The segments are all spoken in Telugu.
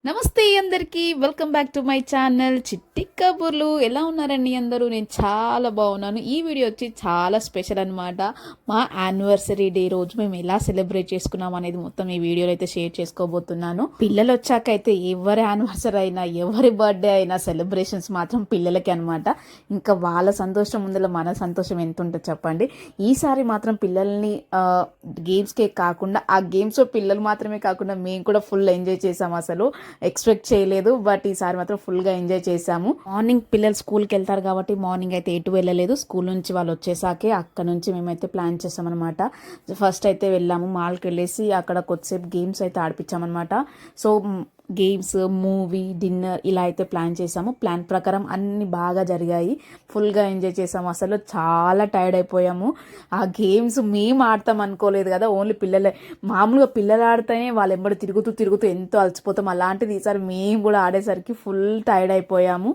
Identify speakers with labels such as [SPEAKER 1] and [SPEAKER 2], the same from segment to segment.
[SPEAKER 1] నమస్తే అందరికీ welcome back to my channel చిట్టి కబుర్లు. ఎలా ఉన్నారండి అందరూ? నేను చాలా బాగున్నాను. ఈ వీడియో వచ్చి చాలా స్పెషల్ అనమాట. మా యానివర్సరీ డే రోజు మేము ఎలా సెలబ్రేట్ చేసుకున్నాం అనేది మొత్తం ఈ వీడియోలో అయితే షేర్ చేసుకోబోతున్నాను. పిల్లలు వచ్చాక అయితే ఎవరి యానివర్సరీ అయినా ఎవరి బర్త్డే అయినా సెలబ్రేషన్స్ మాత్రం పిల్లలకి అనమాట. ఇంకా వాళ్ళ సంతోషం ముందులో మన సంతోషం ఎంత ఉంటుంది చెప్పండి. ఈసారి మాత్రం పిల్లల్ని గేమ్స్కే కాకుండా ఆ గేమ్స్ పిల్లలు మాత్రమే కాకుండా మేము కూడా ఫుల్ ఎంజాయ్ చేసాం. అసలు ఎక్స్పెక్ట్ చేయలేదు, బట్ ఈసారి మాత్రం ఫుల్గా ఎంజాయ్ చేసాము. మార్నింగ్ పిల్లలు స్కూల్కి వెళ్తారు కాబట్టి మార్నింగ్ అయితే ఎటు వెళ్ళలేదు. స్కూల్ నుంచి వాళ్ళు వచ్చేసాకే అక్కడ నుంచి మేమైతే ప్లాన్ చేసామన్నమాట. ఫస్ట్ అయితే వెళ్ళాము మాల్కి వెళ్ళేసి అక్కడ కొద్దిసేపు గేమ్స్ అయితే ఆడిపించామన్నమాట. సో గేమ్స్, మూవీ, డిన్నర్ ఇలా అయితే ప్లాన్ చేసాము. ప్లాన్ ప్రకారం అన్నీ బాగా జరిగాయి. ఫుల్గా ఎంజాయ్ చేసాము. అసలు చాలా టైర్డ్ అయిపోయాము. ఆ గేమ్స్ మేము ఆడతాం అనుకోలేదు కదా, ఓన్లీ పిల్లలే. మామూలుగా పిల్లలు ఆడితేనే వాళ్ళు ఎంబడి తిరుగుతూ తిరుగుతూ ఎంతో అలసిపోతాం. అలాంటిది ఈసారి మేము కూడా ఆడేసరికి ఫుల్ టైర్డ్ అయిపోయాము.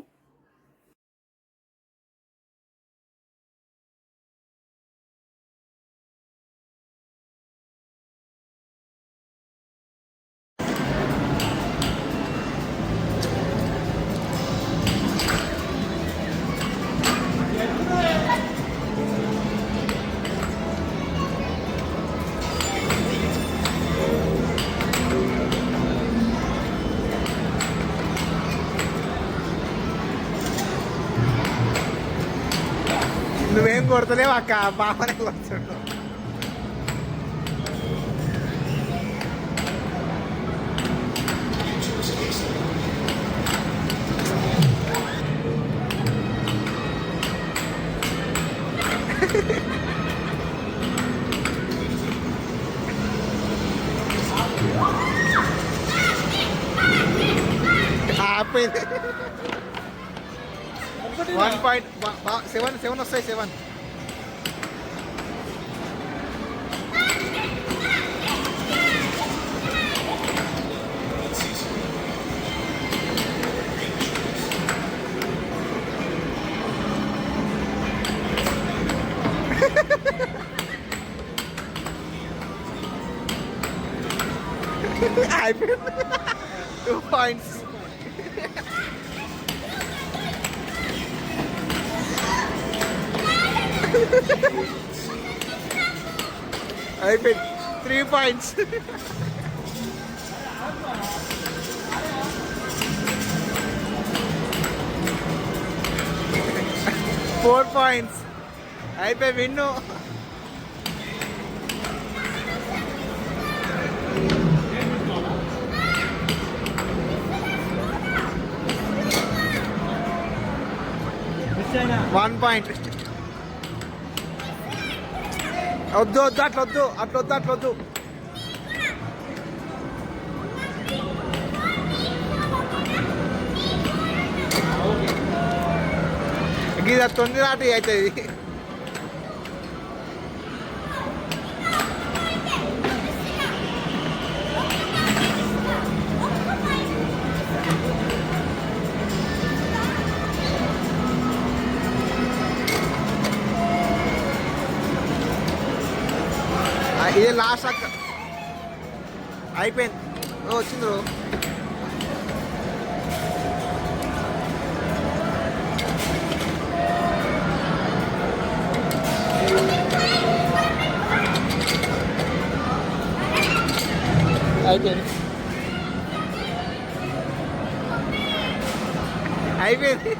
[SPEAKER 2] 1.7 వస్తాయి 7. అయిపోయింది 2 points. అయిపోయింది 3 points. 4 points. అయిపోయి విన్ను. One point. వద్దు వద్దు అట్లొద్దు అట్లొద్దు అట్లొద్దు. ఇది 9 దాటి అవుతుంది. ఇదే లాస్ట్ అక్క. అయిపోయింది. వచ్చింది రో. అయిపోయింది అయిపోయింది.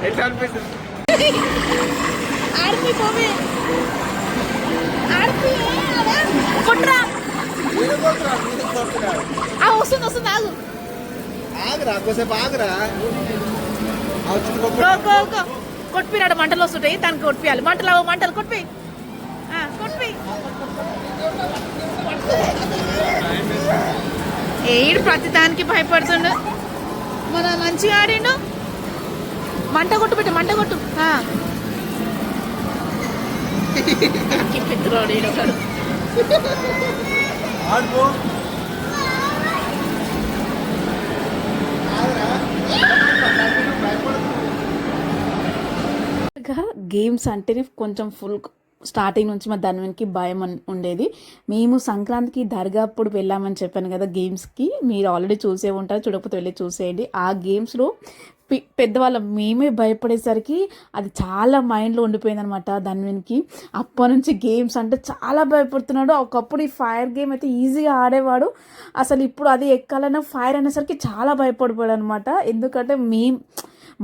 [SPEAKER 2] ఎట్లా అనిపిస్తుంది?
[SPEAKER 1] వస్తుంది వస్తుంది, ఆగు
[SPEAKER 2] ఆగురా, కొద్దిసేపు ఆగురా.
[SPEAKER 1] కొట్టినాడు, మంటలు వస్తుంటాయి, తనకి కొట్టియాలి. మంటలు మంటలు కొట్టిపి కొట్టిపి. ఏడు ప్రతి దానికి భయపడుతుండు. మన మంచిగా ఆడిండు. మంట కొట్టు పెట్టు, మంట కొట్టు. గేమ్స్ అంటేనే కొంచెం స్టార్టింగ్ నుంచి మా ధన్వన్కి భయం ఉండేది. మేము సంక్రాంతికి దర్గా అప్పుడు వెళ్ళామని చెప్పాను కదా గేమ్స్కి, మీరు ఆల్రెడీ చూసే ఉంటారు, చూడకపోతే వెళ్ళి చూసేయండి. ఆ గేమ్స్లో పెద్దవాళ్ళం మేమే భయపడేసరికి అది చాలా మైండ్లో ఉండిపోయిందనమాట ధన్వన్కి. అప్పటి నుంచి గేమ్స్ అంటే చాలా భయపడుతున్నాడు. ఒకప్పుడు ఈ ఫైర్ గేమ్ అయితే ఈజీగా ఆడేవాడు, అసలు ఇప్పుడు అది ఎక్కాలన్నా ఫైర్ అనేసరికి చాలా భయపడిపోయాడు అనమాట. ఎందుకంటే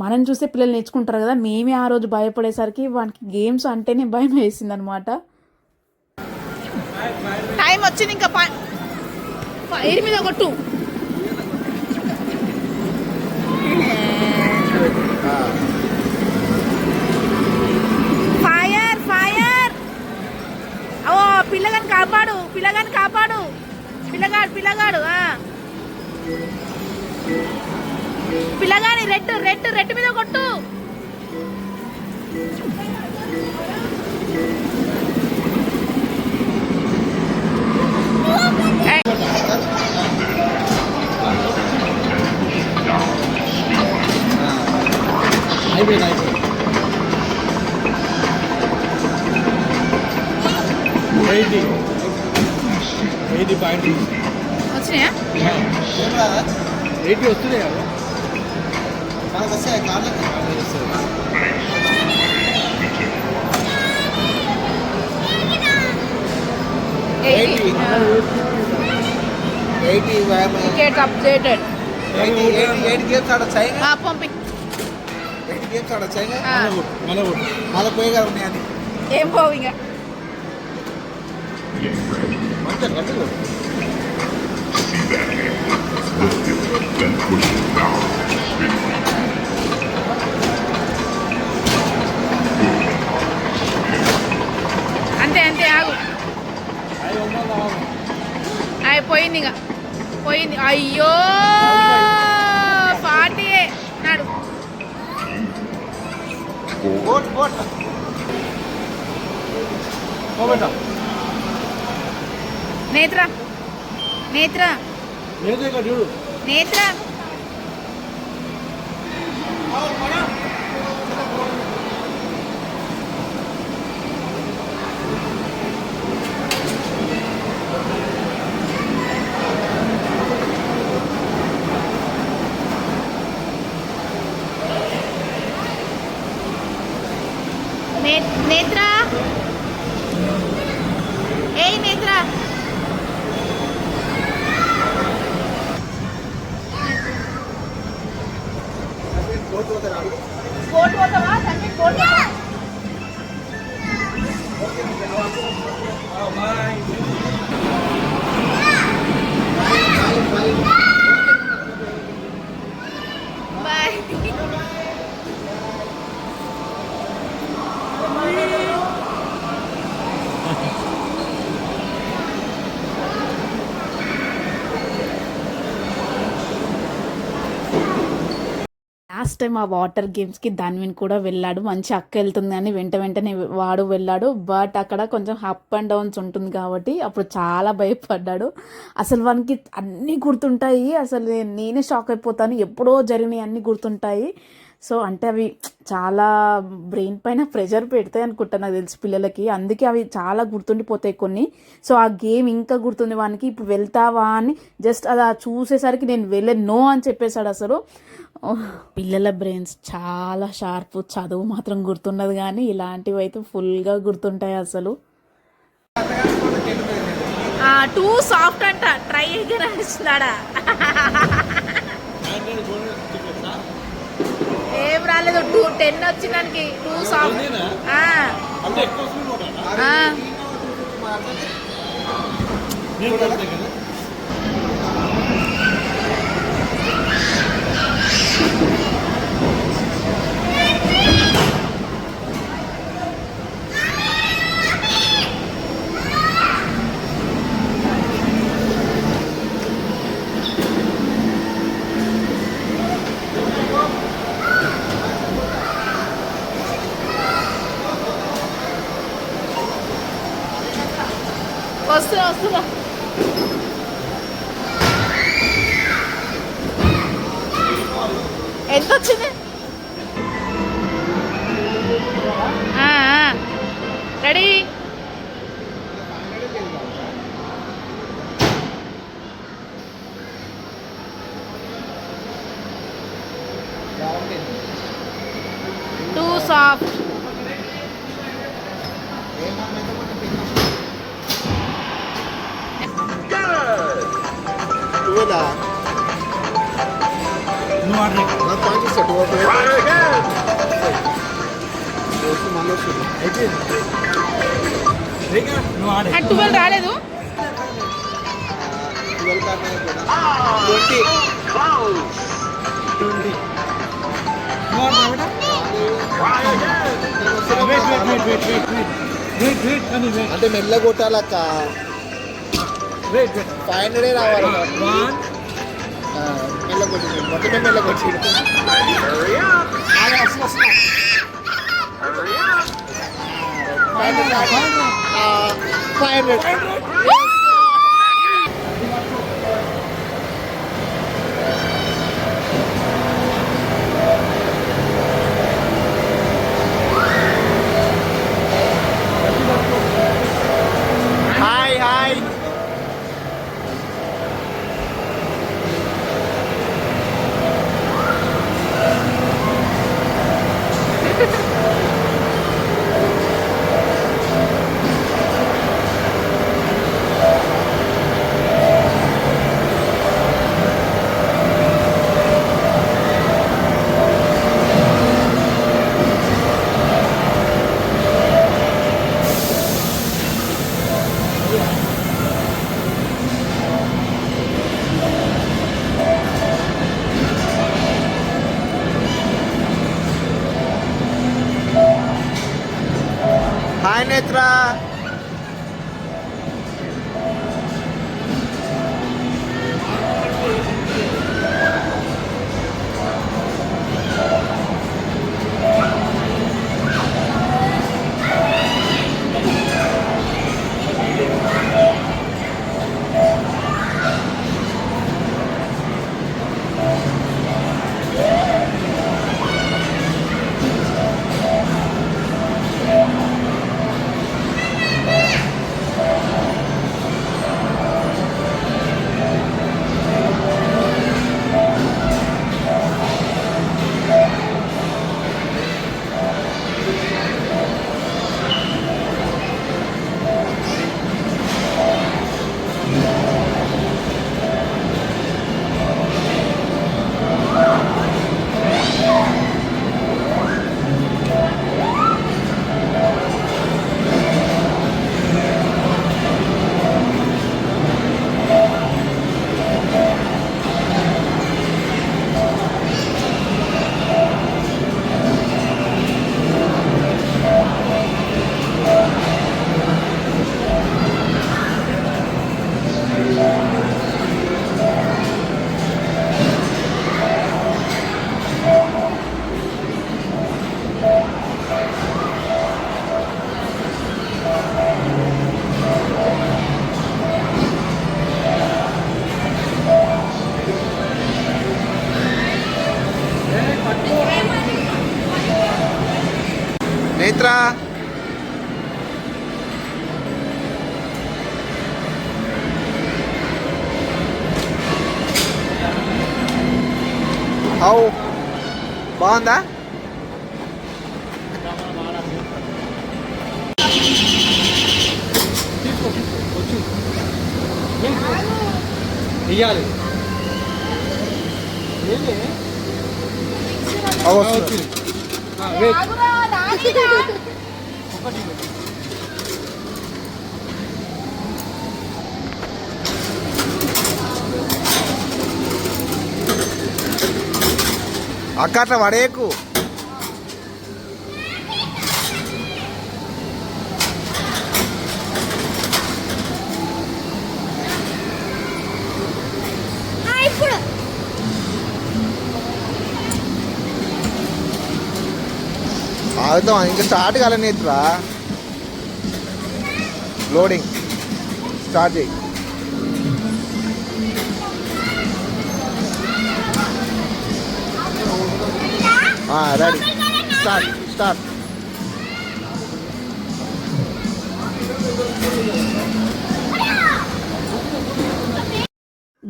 [SPEAKER 1] మనం చూస్తే పిల్లలు నేర్చుకుంటారు కదా, మేమే ఆ రోజు భయపడేసరికి వానికి గేమ్స్ అంటేనే భయం వేసింది అనమాట. టైం వచ్చింది, ఇంకా ఫైర్ మీద కొట్టు. Fire fire. ఓ పిల్లగాని కాపాడు, పిల్లగాని కాపాడు, పిల్లగాడు పిల్లగాడు పిల్లగాని రెడ్ రెడ్ రెడ్ మీద కొట్టు. వచ్చినాయా?
[SPEAKER 2] 80 వస్తున్నాయి కదా, మనకు వస్తాయి కార్లకి. 80
[SPEAKER 1] టికెట్ అప్డేటెడ్.
[SPEAKER 2] 8 గేమ్స్ ఆడొచ్చాయి,
[SPEAKER 1] పంపి
[SPEAKER 2] 8 గేమ్స్ ఆడొచ్చాయి. మళ్ళీ పోయేగా ఉన్నాయని
[SPEAKER 1] ఏం పోవు ఇంకా. అంతే అంతే, ఆగు. అయిపోయింది ఇక, పోయింది. అయ్యో 40 నాడు. నేత్ర నేత్ర నేత్ర నేత్ర ఏయ్ నేత్ర. కోట్ పోతావా? కోట్ బాయ్. లాస్ట్ టైం ఆ వాటర్ గేమ్స్కి ధన్విన్ కూడా వెళ్ళాడు, మంచి అక్క వెళ్తుంది అని వెంటనే వాడు వెళ్ళాడు. బట్ అక్కడ కొంచెం అప్ అండ్ డౌన్స్ ఉంటుంది కాబట్టి అప్పుడు చాలా భయపడ్డాడు. అసలు వానికి అన్నీ గుర్తుంటాయి, అసలు నేనే షాక్ అయిపోతాను, ఎప్పుడో జరిగినాయి అన్నీ గుర్తుంటాయి. సో అంటే అవి చాలా బ్రెయిన్ పైన ప్రెషర్ పెడతాయి అనుకుంటా, నాకు తెలిసి పిల్లలకి, అందుకే అవి చాలా గుర్తుండిపోతాయి కొన్ని. సో ఆ గేమ్ ఇంకా గుర్తుంది వానికి. ఇప్పుడు వెళ్తావా అని జస్ట్ అలా చూసేసరికి నేను వెళ్ళను అని చెప్పేశాడు. అసలు పిల్లల బ్రెయిన్స్ చాలా షార్ప్, చదువు మాత్రం గుర్తున్నది కానీ ఇలాంటివి అయితే ఫుల్గా గుర్తుంటాయి అసలు. టూ సాఫ్ట్ అంట, ట్రై అనిపిస్తున్నాడా? ఏం రాలేదు, 10 వచ్చినానికి 2 సాఫ్ట్. వస్తున్నా. ఎంత వచ్చింది? రెడీ. ఆఫ్.
[SPEAKER 2] నువ్వేనా
[SPEAKER 3] నువ్వు ఆర్డర్
[SPEAKER 2] నాకు పాయింట్ ఇస్తా మళ్ళీ వస్తుంది
[SPEAKER 3] అయిపోయింది రేఖ నువ్వు ఆర్డర్
[SPEAKER 1] 12 రాలేదు.
[SPEAKER 2] 12 కాదు 20
[SPEAKER 3] 20 నువ్వు ఆర్డర్ వెయిట్ అని వెయిట్
[SPEAKER 2] అంటే మెల్ల కొట్టాలక్క
[SPEAKER 3] వెయిట్
[SPEAKER 2] 500 రావాలి మెల్ల కొట్టి మొత్తమే మెల్ల కొట్టి 500 హాయ్ హాయ్ హాయ్ నేత్ర నేత్ర హౌ బాగుందా
[SPEAKER 3] ఇయ్యాలి
[SPEAKER 2] వచ్చింది
[SPEAKER 3] వెయిట్
[SPEAKER 2] అక్క అట్లా పడేయకు ఆగుతాం ఇంకా స్టార్ట్ కాలే నేత్ర లోడింగ్ స్టార్ట్ చేయి రెడీ స్టార్ట్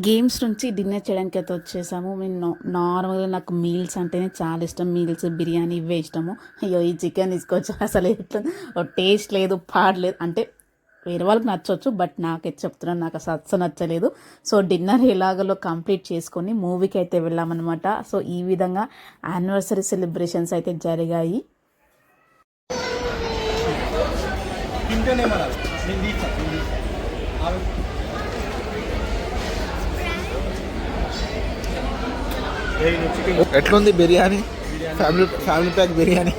[SPEAKER 1] గేమ్స్ నుంచి డిన్నర్ చేయడానికి అయితే వచ్చేసాము. మేము నార్మల్గా నాకు మీల్స్ అంటేనే చాలా ఇష్టం. మీల్స్ బిర్యానీ ఇవే ఇష్టము. అయ్యో ఈ చికెన్ తీసుకొచ్చి అసలు ఎట్లా టేస్ట్ లేదు, పాడలేదు. అంటే వేరే వాళ్ళకి నచ్చవచ్చు, బట్ నాకైతే చెప్తున్నాను నాకు అసలు నచ్చలేదు. సో డిన్నర్ ఎలాగలో కంప్లీట్ చేసుకొని మూవీకి అయితే వెళ్ళామన్నమాట. సో ఈ విధంగా యానివర్సరీ సెలబ్రేషన్స్ అయితే జరిగాయి.
[SPEAKER 3] తింటేనే మనాలి. నేను తీస్తా.
[SPEAKER 2] ఎట్లుంది బిర్యానీ? Family pack biryani.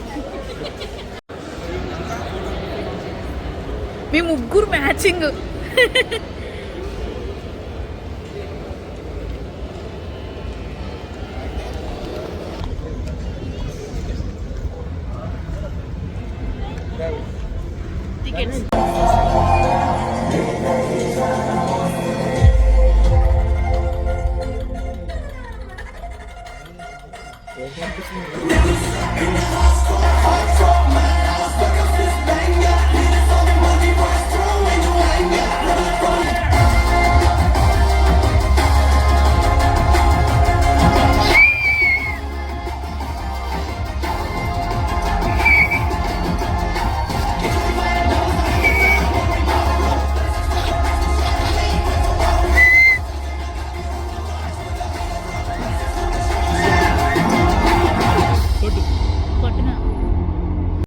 [SPEAKER 1] మీ ముగ్గురు మ్యాచింగ్. టికెట్స్